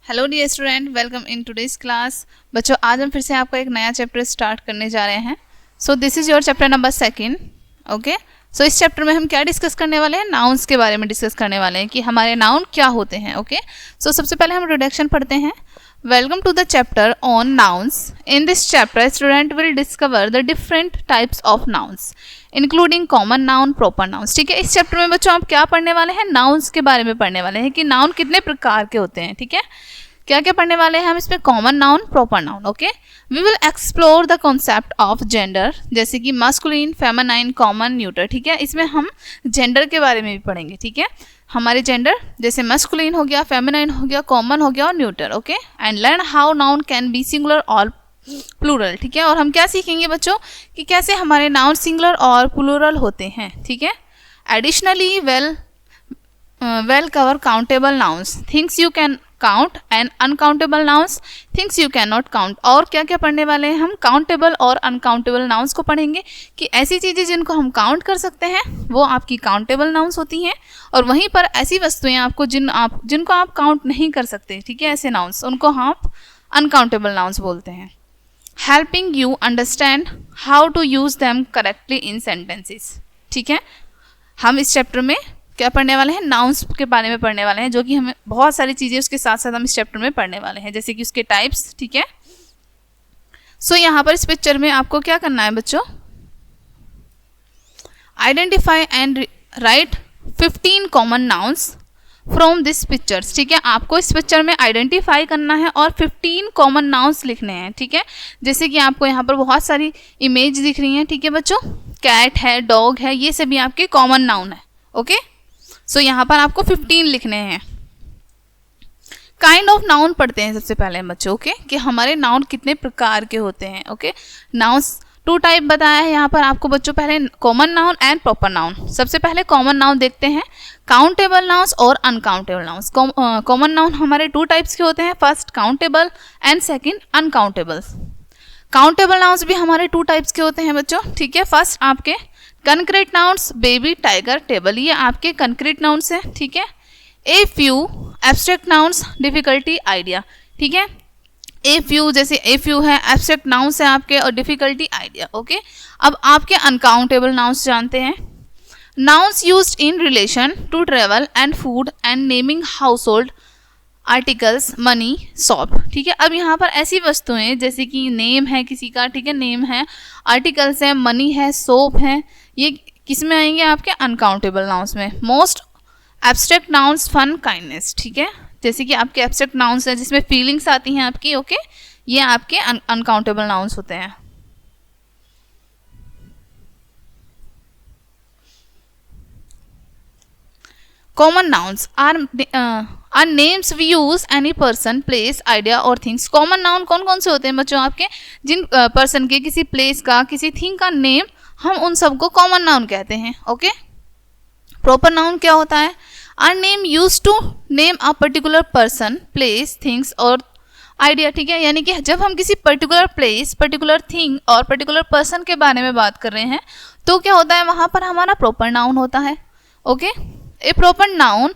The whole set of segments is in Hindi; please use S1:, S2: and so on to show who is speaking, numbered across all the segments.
S1: Hello dear student, welcome in today's class. बच्चों, आज हम फिर से आपका एक नया चैप्टर स्टार्ट करने जा रहे हैं। So this is your chapter number 2। Okay, so इस चैप्टर में हम क्या डिस्कस करने वाले हैं? नाउन्स के बारे में डिस्कस करने वाले हैं कि हमारे नाउन क्या होते हैं। ओके, सो सबसे पहले हम इंट्रोडक्शन पढ़ते हैं। Welcome to the chapter on nouns. In this chapter student will discover the different types of nouns including common noun, proper nouns. ठीक है, इस चैप्टर में बच्चों आप क्या पढ़ने वाले हैं? नाउन्स के बारे में पढ़ने वाले हैं कि नाउन कितने प्रकार के होते हैं। ठीक है, क्या क्या पढ़ने वाले हैं हम इसमें? Common noun, proper noun. Okay, we will explore the concept of gender, जैसे कि मस्कुलिन, फेमिनाइन, कॉमन, न्यूटर। ठीक है, इसमें हम जेंडर के बारे में भी पढ़ेंगे। ठीक है, हमारे जेंडर जैसे मस्कुलिन हो गया, फेमिनाइन हो गया, कॉमन हो गया और neuter. Okay, and learn how noun can be singular और प्लूरल। ठीक है, और हम क्या सीखेंगे बच्चों कि कैसे हमारे नाउन सिंगुलर और प्लूरल होते हैं। ठीक है, additionally well cover countable nouns, things you can count, and uncountable nouns, things you can not count. और क्या क्या पढ़ने वाले हैं हम? काउंटेबल और अनकाउंटेबल नाउन्स को पढ़ेंगे कि ऐसी चीज़ें जिनको हम काउंट कर सकते हैं वो आपकी काउंटेबल नाउन्स होती हैं, और वहीं पर ऐसी वस्तुएं आपको जिनको आप काउंट नहीं कर सकते, ठीक है, ऐसे नाउन्स, उनको आप अनकाउंटेबल नाउन्स बोलते हैं। Helping you understand how to use them correctly in sentences. ठीक है, हम इस चैप्टर में क्या पढ़ने वाले हैं? नाउन्स के बारे में पढ़ने वाले हैं, जो कि हमें बहुत सारी चीज़ें उसके साथ साथ हम इस चैप्टर में पढ़ने वाले हैं, जैसे कि उसके टाइप्स। ठीक है, सो यहाँ पर इस पिक्चर में आपको क्या करना है बच्चों? Identify and right 15 common nouns from this pictures. ठीक है, आपको इस पिक्चर में आइडेंटिफाई करना है और 15 कॉमन नाउन्स लिखने हैं। ठीक है, जैसे कि आपको यहाँ पर बहुत सारी इमेज दिख रही हैं। ठीक है बच्चों, कैट है, डॉग है, ये सभी आपके कॉमन नाउन है। ओके, सो यहाँ पर आपको 15 लिखने हैं। काइंड ऑफ नाउन पढ़ते हैं सबसे पहले बच्चों। ओके, कि हमारे नाउन कितने प्रकार के होते हैं। ओके, नाउन्स 2 टाइप बताया है यहाँ पर आपको बच्चों। पहले common noun and proper noun. सबसे पहले कॉमन नाउन देखते हैं, काउंटेबल नाउन्स और अनकाउंटेबल नाउन्स। कॉमन नाउन हमारे 2 टाइप्स के होते हैं, first countable and second uncountable. Countable nouns भी हमारे 2 टाइप्स के होते हैं बच्चों। ठीक है, फर्स्ट आपके concrete nouns, baby, tiger, table, ये आपके कंक्रीट नाउन्स हैं। ठीक है, a few abstract nouns, difficulty, idea. ठीक है, ए फ्यू जैसे ए फ्यू है, एब्स्ट्रैक्ट नाउन्स है आपके, और डिफिकल्टी, आइडिया। ओके, अब आपके अनकाउंटेबल नाउन्स जानते हैं। Nouns used in relation to travel and food and naming household articles, money, shop. ठीक है, अब यहाँ पर ऐसी वस्तुएं जैसे कि नेम है किसी का, ठीक है, नेम है, आर्टिकल्स है, मनी है, सोप है, ये किस में आएंगे? आपके अनकाउंटेबल नाउन्स में। Most abstract nouns, fun, kindness. ठीक है, जैसे कि आपके एब्स्ट्रैक्ट नाउन्स हैं जिसमें फीलिंग्स आती हैं आपकी। ओके, ये आपके अनकाउंटेबल नाउन्स होते हैं। Common nouns are names we use any person, place, idea और थिंग्स। कॉमन नाउन कौन कौन से होते हैं बच्चों? आपके जिन पर्सन के, किसी प्लेस का, किसी थिंग का नेम, हम उन सबको कॉमन नाउन कहते हैं। ओके, प्रॉपर नाउन क्या होता है? Are name use to name a particular person, place, things और आइडिया। ठीक है, यानी कि जब हम किसी पर्टिकुलर प्लेस, पर्टिकुलर थिंग और पर्टिकुलर पर्सन के बारे में बात कर रहे हैं तो क्या होता है? वहां पर हमारा प्रॉपर नाउन होता है। Okay, a proper noun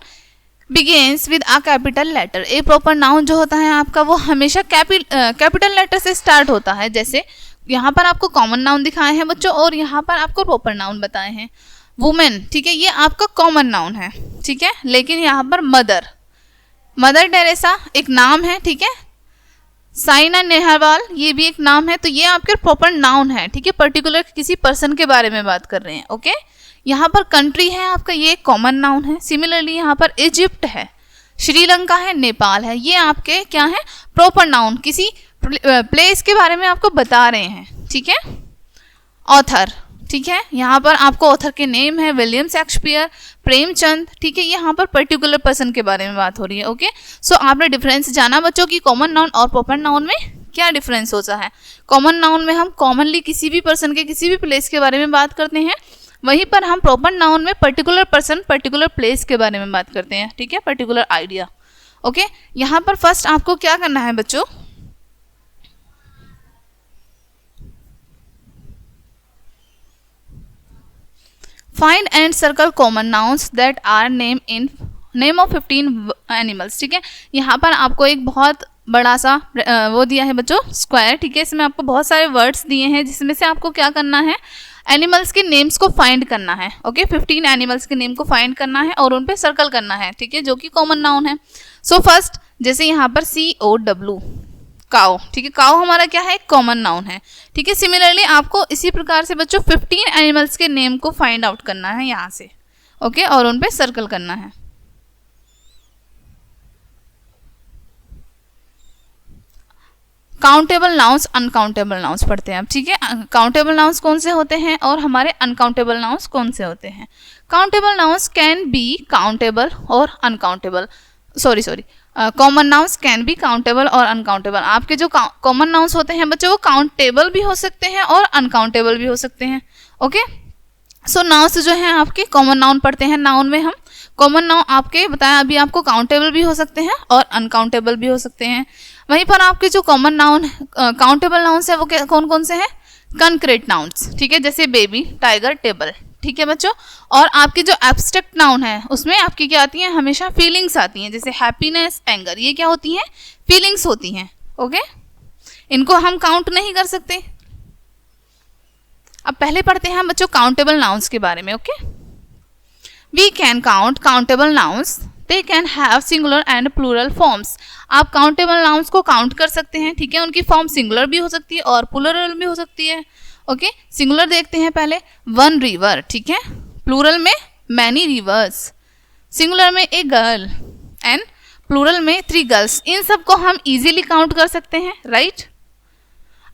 S1: begins with a capital letter. A proper noun जो होता है आपका वो हमेशा कैपिटल लेटर से स्टार्ट होता है। जैसे यहाँ पर आपको कॉमन नाउन दिखाए हैं बच्चों, और यहाँ पर आपको प्रॉपर नाउन बताए हैं। वुमेन, ठीक है, ये आपका कॉमन नाउन है। ठीक है, लेकिन यहाँ पर मदर, मदर टेरेसा एक नाम है। ठीक है, साइना नेहवाल ये भी एक नाम है, तो ये आपके प्रॉपर नाउन है। ठीक है, पर्टिकुलर किसी पर्सन के बारे में बात कर रहे हैं। ओके, यहाँ पर कंट्री है आपका, ये कॉमन नाउन है। सिमिलरली यहाँ पर इजिप्ट है, श्रीलंका है, नेपाल है, ये आपके क्या है? प्रॉपर नाउन, किसी प्लेस के बारे में आपको बता रहे हैं। ठीक है, ऑथर, ठीक है, यहाँ पर आपको ऑथर के नेम है, विलियम शेक्सपियर, प्रेमचंद। ठीक है, यहाँ पर पर्टिकुलर पर्सन के बारे में बात हो रही है। ओके, सो आपने डिफरेंस जाना बच्चों कि कॉमन नाउन और प्रॉपर नाउन में क्या डिफरेंस होता है। कॉमन नाउन में हम कॉमनली किसी भी पर्सन के, किसी भी प्लेस के बारे में बात करते हैं, वहीं पर हम प्रॉपर नाउन में पर्टिकुलर पर्सन, पर्टिकुलर प्लेस के बारे में बात करते हैं। ठीक है, पर्टिकुलर आइडिया। ओके, यहाँ पर फर्स्ट आपको क्या करना है बच्चों? Find and circle common nouns that are name in name of 15 animals. ठीक है, यहाँ पर आपको एक बहुत बड़ा सा वो दिया है बच्चों स्क्वायर। ठीक है, इसमें आपको बहुत सारे वर्ड्स दिए हैं जिसमें से आपको क्या करना है, एनिमल्स के नेम्स को फाइंड करना है। ओके, 15 एनिमल्स के नेम को फाइंड करना है और उन पे सर्कल करना है। ठीक है, जो कि कॉमन नाउन है। सो फर्स्ट जैसे यहाँ पर COW काउ। ठीक है, काउ हमारा क्या है, कॉमन नाउन है। ठीक है, सिमिलरली आपको इसी प्रकार से बच्चों 15 एनिमल्स के नेम को फाइंड आउट करना है यहाँ से। ओके, और उन पे सर्कल करना है। काउंटेबल नाउन्स, अनकाउंटेबल नाउन्स पढ़ते हैं अब। ठीक है, काउंटेबल नाउन्स कौन से होते हैं और हमारे अनकाउंटेबल नाउन्स कौन से होते हैं। Countable nouns can be countable और uncountable, sorry common nouns can be countable और अनकाउंटेबल। आपके जो कॉमन नाउन्स होते हैं बच्चों वो काउंटेबल भी हो सकते हैं और अनकाउंटेबल भी हो सकते हैं। ओके, सो नाउन्स जो हैं आपके कॉमन नाउन पढ़ते हैं। नाउन में हम कॉमन नाउन आपके बताया अभी, आपको काउंटेबल भी हो सकते हैं और अनकाउंटेबल भी हो सकते हैं। वहीं पर आपके जो कॉमन नाउन काउंटेबल नाउन्स है वो कौन कौन से हैं, कंक्रीट नाउन्स। ठीक है, जैसे बेबी, टाइगर, टेबल। ठीक है बच्चों, और आपकी जो एब्स्ट्रैक्ट नाउन है उसमें आपकी क्या आती हैं, हमेशा फीलिंग्स आती हैं, जैसे हैप्पीनेस, एंगर। ये क्या होती हैं, फीलिंग्स होती हैं। ओके, इनको हम काउंट नहीं कर सकते। अब पहले पढ़ते हैं बच्चों काउंटेबल नाउन्स के बारे में। Okay, we can count countable nouns, they can have singular and plural forms. आप काउंटेबल नाउन्स को काउंट कर सकते हैं। ठीक है, उनकी फॉर्म सिंगुलर भी हो सकती है और प्लूरल भी हो सकती है। ओके, सिंगुलर देखते हैं पहले, 1 रिवर। ठीक है, प्लूरल में मैनी रिवर्स, सिंगुलर में ए गर्ल एंड प्लूरल में 3 गर्ल्स। इन सब को हम इजीली काउंट कर सकते हैं, right.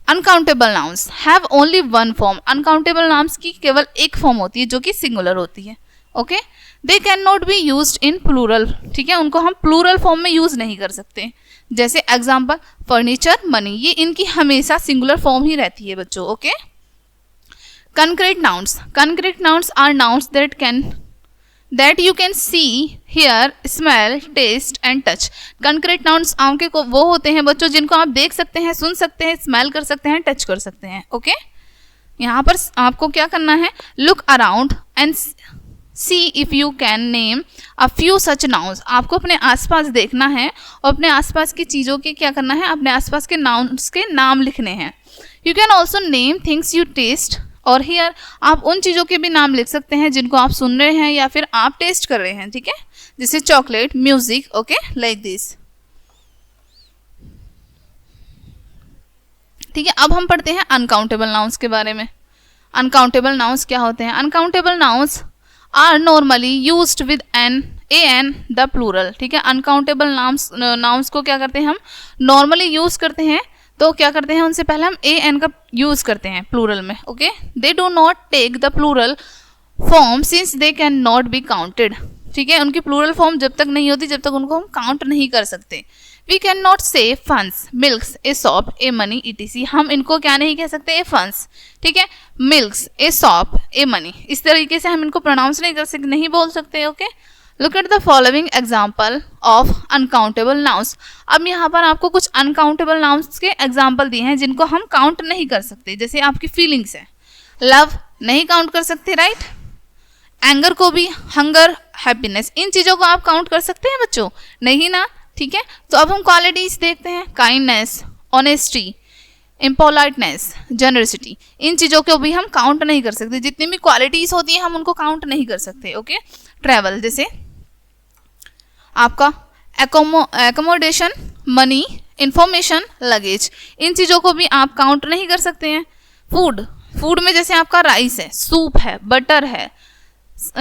S1: Uncountable nouns have only 1 form. Uncountable nouns की केवल एक फॉर्म होती है जो कि सिंगुलर होती है। Okay, they can not be used in plural. ठीक है, उनको हम प्लूरल फॉर्म में यूज नहीं कर सकते। जैसे एग्जाम्पल फर्नीचर, मनी, ये इनकी हमेशा सिंगुलर फॉर्म ही रहती है बच्चों। Okay, concrete nouns, concrete nouns are nouns that you can see, hear, smell, taste and touch. Concrete nouns आपके को वो होते हैं बच्चों जिनको आप देख सकते हैं, सुन सकते हैं, स्मेल कर सकते हैं, टच कर सकते हैं। ओके, यहाँ पर आपको क्या करना है, look around and see if you can name a few such nouns. आपको अपने आसपास देखना है और अपने आसपास की चीज़ों के क्या करना है, अपने आसपास के नाउन्स के नाम लिखने हैं। You can also name things you taste और हियर। आप उन चीज़ों के भी नाम लिख सकते हैं जिनको आप सुन रहे हैं या फिर आप टेस्ट कर रहे हैं। ठीक है, जैसे chocolate, music. Okay, like this. ठीक है, अब हम पढ़ते हैं अनकाउंटेबल नाउन्स के बारे में। अनकाउंटेबल नाउन्स क्या होते हैं, uncountable nouns are normally used with an the plural. ठीक है, अनकाउंटेबल नाउन्स को क्या करते हैं, हम नॉर्मली यूज करते हैं। तो क्या करते हैं, उनसे पहले हम an का यूज करते हैं प्लूरल में। Okay, they do not take the plural form since they can not be counted. ठीक है, उनकी प्लूरल फॉर्म जब तक नहीं होती जब तक उनको हम काउंट नहीं कर सकते। वी कैन नॉट से funds, milks, A shop, a money, etc। हम इनको क्या नहीं कह सकते, ए फंड्स। ठीक है, milks, A shop, a money, इस तरीके से हम इनको प्रोनाउंस नहीं कर सकते, नहीं बोल सकते। Okay, look at the following example of uncountable nouns. अब यहाँ पर आपको कुछ अनकाउंटेबल नाउन्स के एग्जाम्पल दिए हैं जिनको हम काउंट नहीं कर सकते। जैसे आपकी फीलिंग्स है, लव नहीं काउंट कर सकते, राइट। एंगर को भी, हंगर, हैप्पीनेस, इन चीज़ों को आप काउंट कर सकते हैं बच्चों, नहीं ना। ठीक है, तो अब हम क्वालिटीज देखते हैं, काइंडनेस, ऑनेस्टी, इम्पोलाइटनेस, जनरसिटी। इन चीज़ों को भी हम काउंट नहीं कर सकते। जितनी भी क्वालिटीज होती हैं हम उनको काउंट नहीं कर सकते। ओके, ट्रैवल, जैसे आपका एकोमोडेशन, मनी, इंफॉर्मेशन, लगेज, इन चीज़ों को भी आप काउंट नहीं कर सकते हैं। फूड, फूड में जैसे आपका राइस है, सूप है, बटर है,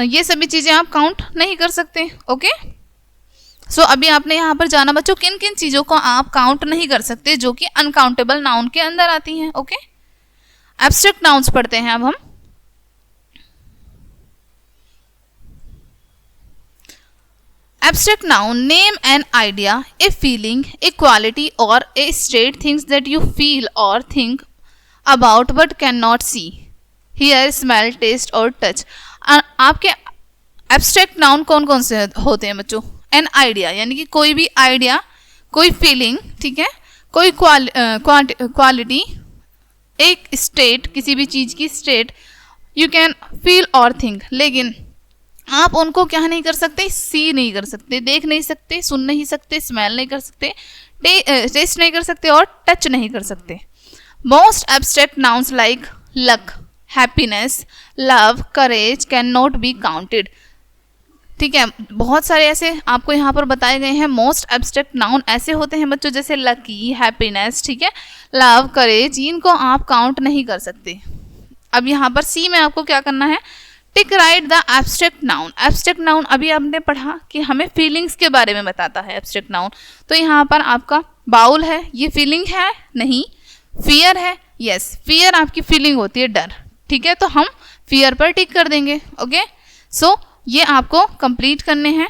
S1: ये सभी चीज़ें आप काउंट नहीं कर सकते। ओके, सो अभी आपने यहाँ पर जाना बच्चों किन किन चीज़ों को आप काउंट नहीं कर सकते जो कि अनकाउंटेबल नाउन के अंदर आती हैं। ओके, एब्स्ट्रैक्ट नाउन्स पढ़ते हैं अब हम। Abstract noun name an idea, a feeling, a quality or a state, things that you feel or think about but cannot see, hear, smell, taste और touch। आपके एब्स्ट्रैक्ट नाउन कौन कौन से होते हैं बच्चों, एन आइडिया यानी कि कोई भी आइडिया, कोई फीलिंग, ठीक है, कोई क्वालिटी, एक स्टेट, किसी भी चीज़ की स्टेट, यू कैन फील और थिंक। लेकिन आप उनको क्या नहीं कर सकते, सी नहीं कर सकते, देख नहीं सकते, सुन नहीं सकते, स्मेल नहीं कर सकते, टेस्ट नहीं कर सकते और टच नहीं कर सकते। Most abstract nouns like luck, happiness, love, courage can not be counted. ठीक है, बहुत सारे ऐसे आपको यहाँ पर बताए गए हैं। मोस्ट एब्स्ट्रैक्ट नाउन ऐसे होते हैं बच्चों जैसे लकी, हैप्पीनेस, ठीक है, लव, करेज, इनको आप काउंट नहीं कर सकते। अब यहाँ पर सी में आपको क्या करना है, टिक right the abstract noun. Abstract noun अभी आपने पढ़ा कि हमें फीलिंग्स के बारे में बताता है एब्स्ट्रैक्ट नाउन। तो यहाँ पर आपका बाउल है, ये फीलिंग है नहीं, फियर है, यस फियर आपकी फीलिंग होती है, डर, ठीक है, तो हम फियर पर टिक कर देंगे। ओके, सो ये आपको कंप्लीट करने हैं।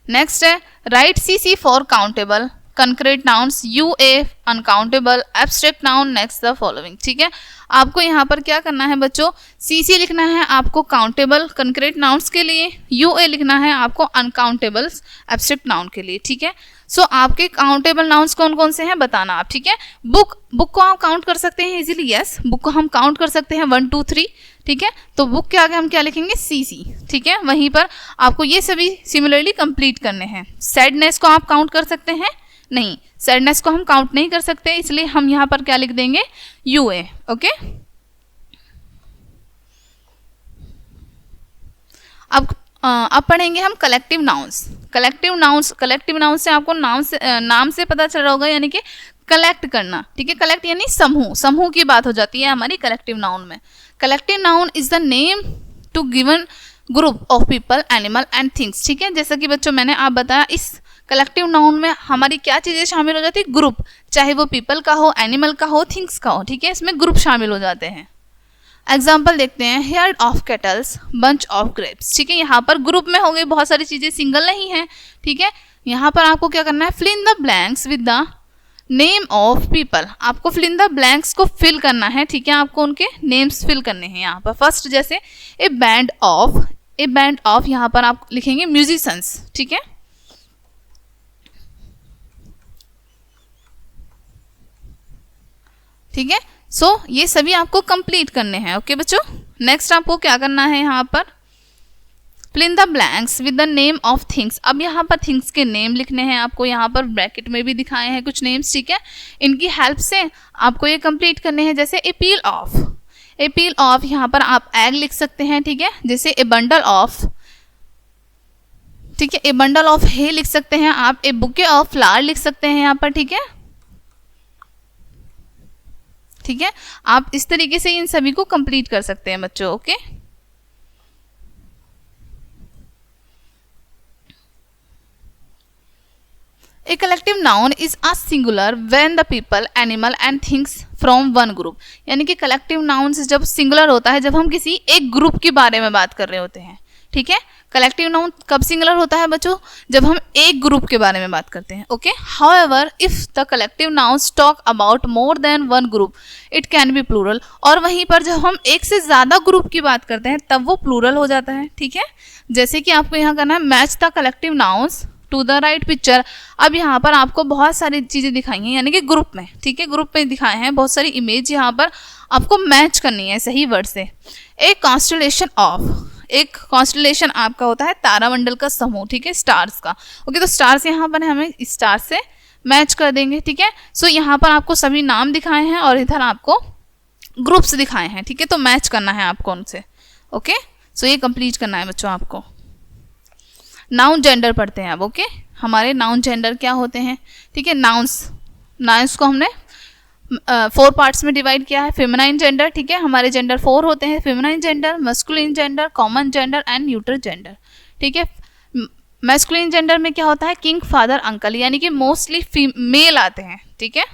S1: नेक्स्ट है right C for countable, concrete nouns, UA uncountable, abstract noun, next the following. ठीक है, आपको यहाँ पर क्या करना है बच्चों, CC लिखना है आपको काउंटेबल कंक्रीट नाउन्स के लिए, UA लिखना है आपको अनकाउंटेबल एब्स्ट्रैक्ट नाउन के लिए। ठीक है, सो आपके काउंटेबल नाउन्स कौन कौन से हैं बताना आप। ठीक है, बुक को आप काउंट कर सकते हैं इजीली, यस बुक को हम काउंट कर सकते हैं 1 2 3। ठीक है, तो बुक के आगे हम क्या लिखेंगे, CC। ठीक है, वहीं पर आपको ये सभी सिमिलरली कंप्लीट करने हैं। सैडनेस को आप काउंट कर सकते हैं, नहीं सैडनेस को हम काउंट नहीं कर सकते, इसलिए हम यहाँ पर क्या लिख देंगे, UA। ओके, अब पढ़ेंगे हम कलेक्टिव नाउन्स। कलेक्टिव नाउन्स से आपको नाम से पता चल रहा होगा, यानी कि कलेक्ट करना। ठीक है, कलेक्ट यानी समूह की बात हो जाती है हमारी कलेक्टिव नाउन में। Collective noun is the name to given group of people, animal and things. ठीक है, जैसा कि बच्चों मैंने आप बताया, इस कलेक्टिव नाउन में हमारी क्या चीज़ें शामिल हो जाती है, ग्रुप, चाहे वो पीपल का हो, एनिमल का हो, थिंग्स का हो। ठीक है, इसमें ग्रुप शामिल हो जाते हैं। एग्जाम्पल देखते हैं, heard of kettles, bunch of grapes. ठीक है, यहाँ पर ग्रुप में हो गई बहुत सारी चीज़ें, सिंगल नहीं है। ठीक है, यहाँ पर आपको क्या करना है, fill in the blanks with the name of people. आपको फिल इन द ब्लैंक्स को फिल करना है। ठीक है, आपको उनके नेम्स फिल करने हैं। यहाँ पर फर्स्ट जैसे ए बैंड ऑफ, यहाँ पर आप लिखेंगे म्यूजिशियंस। ठीक है, ठीक है, सो ये सभी आपको कंप्लीट करने हैं। ओके बच्चों, नेक्स्ट आपको क्या करना है, यहाँ पर fill in the blanks with the name of things. अब यहाँ पर थिंग्स के नेम लिखने हैं आपको, यहाँ पर ब्रैकेट में भी दिखाए हैं कुछ नेम्स। ठीक है, इनकी हेल्प से आपको ये कंप्लीट करने हैं। जैसे ए पील ऑफ, यहाँ पर आप एग लिख सकते हैं। ठीक है, जैसे ए बंडल ऑफ, ठीक है, ए बंडल ऑफ हे लिख सकते हैं आप, ए बुके ऑफ फ्लावर लिख सकते हैं यहाँ पर। ठीक है, ठीक है, आप इस तरीके से इन सभी को कंप्लीट कर सकते हैं बच्चों। Okay, a collective noun is a singular when the people, animal and things from one group. यानी कि कलेक्टिव नाउन जब सिंगुलर होता है, जब हम किसी एक ग्रुप के बारे में बात कर रहे होते हैं। ठीक है, कलेक्टिव नाउन कब सिंगुलर होता है बच्चों, जब हम एक ग्रुप के बारे में बात करते हैं। Okay, however if the collective nouns talk about more than one group it can be plural. और वहीं पर जब हम एक से ज़्यादा ग्रुप की बात करते हैं तब वो प्लूरल हो जाता है। ठीक है, जैसे कि आपको यहाँ करना है match the collective nouns to the right picture. अब यहाँ पर आपको बहुत सारी चीज़ें दिखाई हैं, यानी कि ग्रुप में। ठीक है, ग्रुप में दिखाए हैं बहुत सारी इमेज, यहाँ पर आपको मैच करनी है सही वर्ड से। एक कॉन्स्टलेशन ऑफ, एक कॉन्स्टलेशन आपका होता है तारामंडल का समूह। ठीक है, स्टार्स का। ओके, तो स्टार्स यहाँ पर हमें स्टार से मैच कर देंगे। ठीक है, सो यहाँ पर आपको सभी नाम दिखाए हैं और इधर आपको ग्रुप्स दिखाए हैं। ठीक है, तो मैच करना है आपको उनसे। ओके, सो ये कंप्लीट करना है बच्चों आपको। नाउन जेंडर पढ़ते हैं अब। ओके, हमारे नाउन जेंडर क्या होते हैं। ठीक है, नाउन्स को हमने 4 पार्ट्स में डिवाइड किया है। फेमिनाइन जेंडर, ठीक है, हमारे जेंडर 4 होते हैं, feminine gender, masculine gender, common gender and neutral gender. ठीक है, मैस्कुलिन जेंडर में क्या होता है, किंग, फादर, अंकल, यानी कि मोस्टली मेल आते हैं। ठीक है,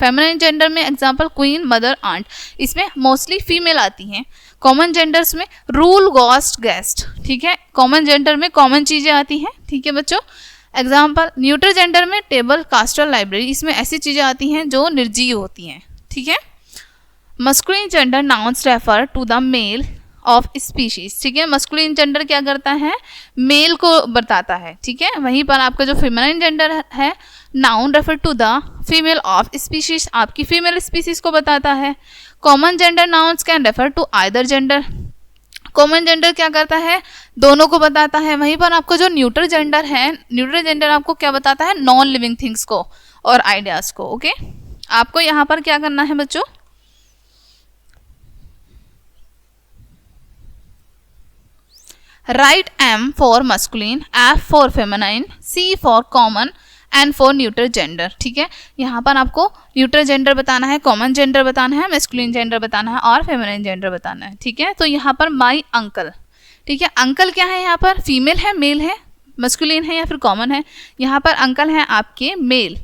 S1: फेमिनाइन जेंडर में एग्जांपल क्वीन, मदर, आंट, इसमें मोस्टली फीमेल आती हैं। कॉमन जेंडर्स में रूल, गोस्ट, गेस्ट। ठीक है, कॉमन जेंडर में कॉमन चीज़ें आती हैं। ठीक है बच्चों, एग्जाम्पल न्यूट्रल जेंडर में टेबल, कास्टल, लाइब्रेरी, इसमें ऐसी चीज़ें आती हैं जो निर्जीव होती हैं। ठीक है, masculine gender nouns refer to the male of species. ठीक है, मस्कुलिन जेंडर क्या करता है, मेल को बताता है। ठीक है, वहीं पर आपका जो फेमिनाइन जेंडर है, noun refer to the female of species, आपकी फीमेल स्पीशीज को बताता है। Common gender nouns can refer to either gender. Common gender क्या करता है, दोनों को बताता है। वहीं पर आपको जो न्यूट्रल जेंडर है, न्यूट्रल जेंडर आपको क्या बताता है, नॉन लिविंग थिंग्स को और आइडियाज को। ओके, आपको यहाँ पर क्या करना है बच्चों, right M for masculine, F for feminine, C for common, N for neutral gender. ठीक है, यहाँ पर आपको न्यूट्रल जेंडर बताना है, कॉमन जेंडर बताना है, मैस्कुलिन जेंडर बताना है और फेमिनाइन जेंडर बताना है। ठीक है, तो यहाँ पर माई अंकल, ठीक है, अंकल क्या है, यहाँ पर फीमेल है, मेल है, मस्कुलिन है या फिर कॉमन है। यहाँ पर अंकल है आपके मेल।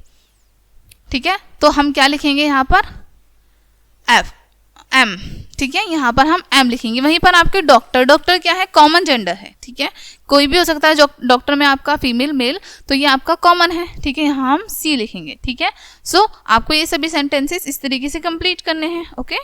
S1: ठीक है, तो हम क्या लिखेंगे यहाँ पर, M। ठीक है, यहाँ पर हम M लिखेंगे। वहीं पर आपके डॉक्टर, डॉक्टर क्या है, कॉमन जेंडर है। ठीक है, कोई भी हो सकता है डॉक्टर में आपका फीमेल मेल, तो ये आपका कॉमन है। ठीक है, यहाँ हम C लिखेंगे। ठीक है, सो आपको ये सभी सेंटेंसेस इस तरीके से कंप्लीट करने हैं। Okay,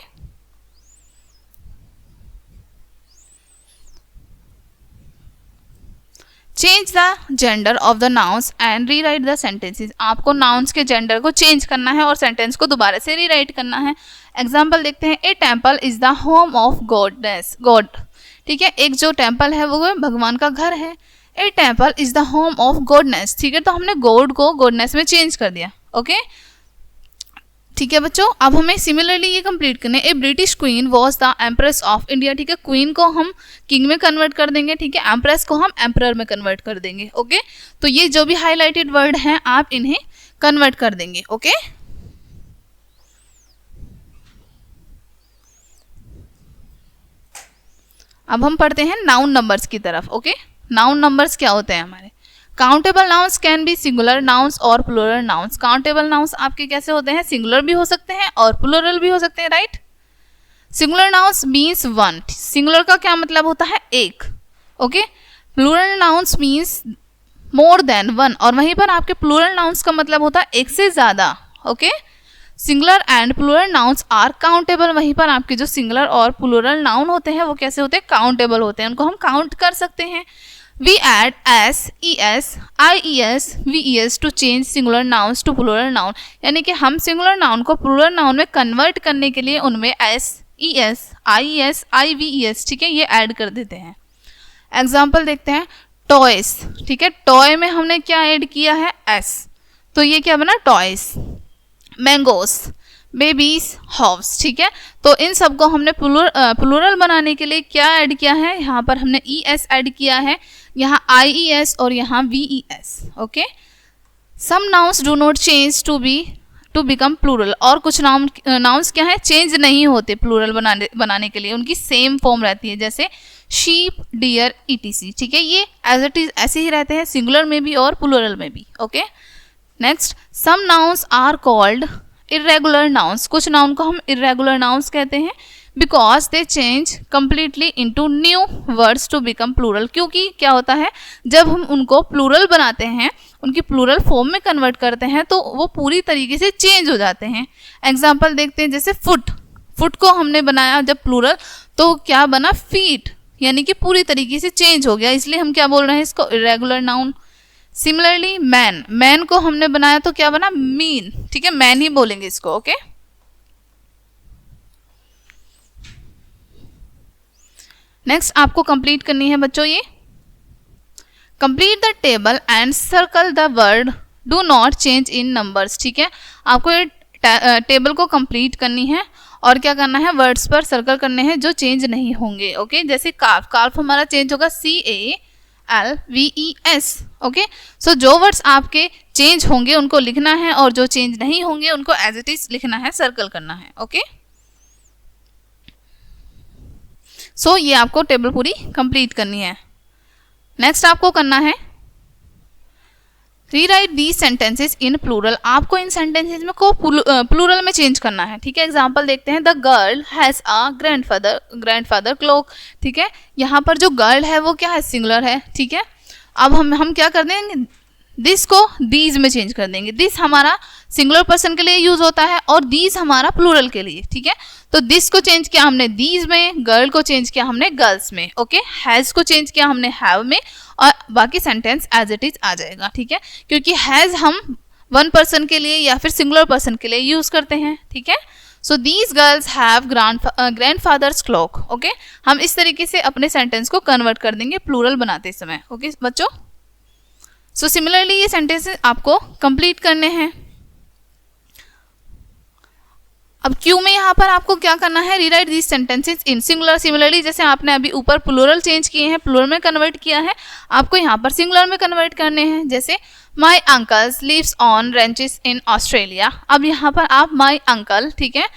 S1: change the gender of the nouns and rewrite the sentences. आपको नाउन्स के जेंडर को चेंज करना है और सेंटेंस को दोबारा से रीराइट करना है। एग्जाम्पल देखते हैं, ए temple is the home of goodness, God. ठीक है, एक जो टेम्पल है वो भगवान का घर है। ए temple is the home of goodness. ठीक है, तो हमने गॉड को गॉडनेस में चेंज कर दिया। ओके, ठीक है बच्चों, अब हमें सिमिलरली ये कंप्लीट करने, a British queen was the empress of India. ठीक है, क्वीन को हम किंग में कन्वर्ट कर देंगे। ठीक है, एम्प्रेस को हम एम्परर में कन्वर्ट कर देंगे। ओके, तो ये जो भी हाईलाइटेड वर्ड हैं आप इन्हें कन्वर्ट कर देंगे। ओके, अब हम पढ़ते हैं नाउन नंबर्स की तरफ। ओके, नाउन नंबर्स क्या होते हैं हमारे, countable nouns can B singular nouns और प्लूरल नाउन्स। काउंटेबल नाउन्स आपके कैसे होते हैं, सिंगुलर भी हो सकते हैं और प्लूरल भी हो सकते हैं, right. Singular nouns means one, singular का क्या मतलब होता है, एक। Okay, plural nouns means more than one, और वहीं पर आपके प्लूरल नाउन्स का मतलब होता है एक से ज्यादा। Okay, singular and plural nouns are countable. वहीं पर आपके जो सिंगुलर और प्लूरल नाउन होते हैं वो कैसे होते हैं, काउंटेबल होते हैं, उनको हम काउंट कर सकते हैं। We add s, es, ies, ves to change singular nouns to plural noun। यानी कि हम सिंगुलर नाउन को प्लूरल नाउन में कन्वर्ट करने के लिए उनमें s, es, ies, ives, ठीक है, ये ऐड कर देते हैं। एग्जाम्पल देखते हैं, टॉयस। ठीक है, टॉय में हमने क्या ऐड किया है, s, तो ये क्या बना, टॉयस। Mangoes, babies, हॉव्स। ठीक है, तो इन सबको हमने प्लूरल बनाने के लिए क्या ऐड किया है, यहाँ पर हमने es ऐड किया है, यहाँ ies और यहाँ ves। Okay, some nouns do not change to become plural. और कुछ नाउन्स क्या है, चेंज नहीं होते प्लूरल बनाने के लिए, उनकी सेम फॉर्म रहती है, जैसे शीप, डियर, etc। ठीक है, ये एज इट इज ऐसे ही रहते हैं सिंगुलर में भी और प्लूरल में भी। Okay, next, some nouns are called irregular nouns. कुछ नाउन को हम इरेगुलर नाउन्स कहते हैं because they change completely into new words to become plural. क्योंकि क्या होता है, जब हम उनको प्लूरल बनाते हैं, उनकी प्लूरल फॉर्म में कन्वर्ट करते हैं, तो वो पूरी तरीके से चेंज हो जाते हैं। एग्जाम्पल देखते हैं, जैसे फुट, फुट को हमने बनाया जब प्लूरल, तो क्या बना, फीट, यानी कि पूरी तरीके से चेंज हो गया, इसलिए हम क्या बोल रहे हैं, इसको irregular noun. Similarly man, man को हमने बनाया तो क्या बना, मीन। ठीक है, मैन ही बोलेंगे इसको। ओके, नेक्स्ट आपको कंप्लीट करनी है बच्चों, ये complete the table and circle the word do not change in numbers. ठीक है, आपको ये टेबल को कंप्लीट करनी है और क्या करना है, वर्ड्स पर सर्कल करने हैं जो चेंज नहीं होंगे। ओके, जैसे काल्फ, काल्फ हमारा चेंज होगा CALVES। ओके, सो जो वर्ड्स आपके चेंज होंगे उनको लिखना है और जो चेंज नहीं होंगे उनको एज इट इज लिखना है, सर्कल करना है। ओके, सो ये आपको टेबल पूरी कंप्लीट करनी है। नेक्स्ट आपको करना है, rewrite the sentences in plural. आपको इन सेंटेंसेस में को प्लूरल में चेंज करना है। ठीक है, एग्जांपल देखते हैं, the girl has a grandfather clock. ठीक है, यहाँ पर जो गर्ल है वो क्या है, सिंगुलर है। ठीक है, अब हम क्या कर देंगे, दिस को दीज में चेंज कर देंगे। दिस हमारा सिंगुलर पर्सन के लिए यूज होता है और दीज हमारा प्लूरल के लिए। ठीक है, तो दिस को चेंज किया हमने दीज में, गर्ल को चेंज किया हमने गर्ल्स में। ओके, हैज को चेंज किया हमने हैव में, और बाकी सेंटेंस एज इट इज आ जाएगा। ठीक है, क्योंकि हैज हम वन पर्सन के लिए या फिर सिंगुलर पर्सन के लिए यूज करते हैं। ठीक है, so these girls have grandfathers clock. Okay, हम इस तरीके से अपने सेंटेंस को कन्वर्ट कर देंगे प्लूरल बनाते समय। ओके बच्चों, सो सिमिलरली ये सेंटेंसेस आपको कंप्लीट करने हैं। अब क्यू में यहाँ पर आपको क्या करना है, rewrite these sentences in singular. Similarly जैसे आपने अभी ऊपर प्लूरल चेंज किए हैं, प्लूरल में कन्वर्ट किया है, आपको यहाँ पर सिंगुलर में कन्वर्ट करने हैं। जैसे my uncles lives on ranches in Australia. अब यहाँ पर आप माई अंकल, ठीक है,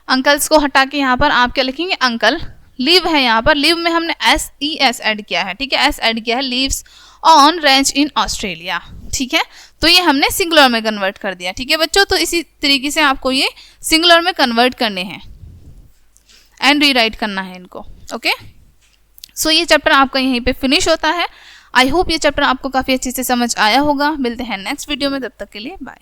S1: अंकल्स को हटा के यहाँ पर आप क्या लिखेंगे, अंकल। लिव है यहाँ पर, लिव में हमने SES ऐड किया है, ठीक है, S ऐड किया है, lives on ranch in Australia, ठीक है। तो ये हमने सिंगुलर में कन्वर्ट कर दिया, ठीक है बच्चों। तो इसी तरीके से आपको ये सिंगुलर में कन्वर्ट करने हैं एंड रीराइट करना है इनको। ओके, सो ये चैप्टर आपका यहीं पे फिनिश होता है। आई होप ये चैप्टर आपको काफ़ी अच्छे से समझ आया होगा। मिलते हैं नेक्स्ट वीडियो में, तब तक के लिए बाय।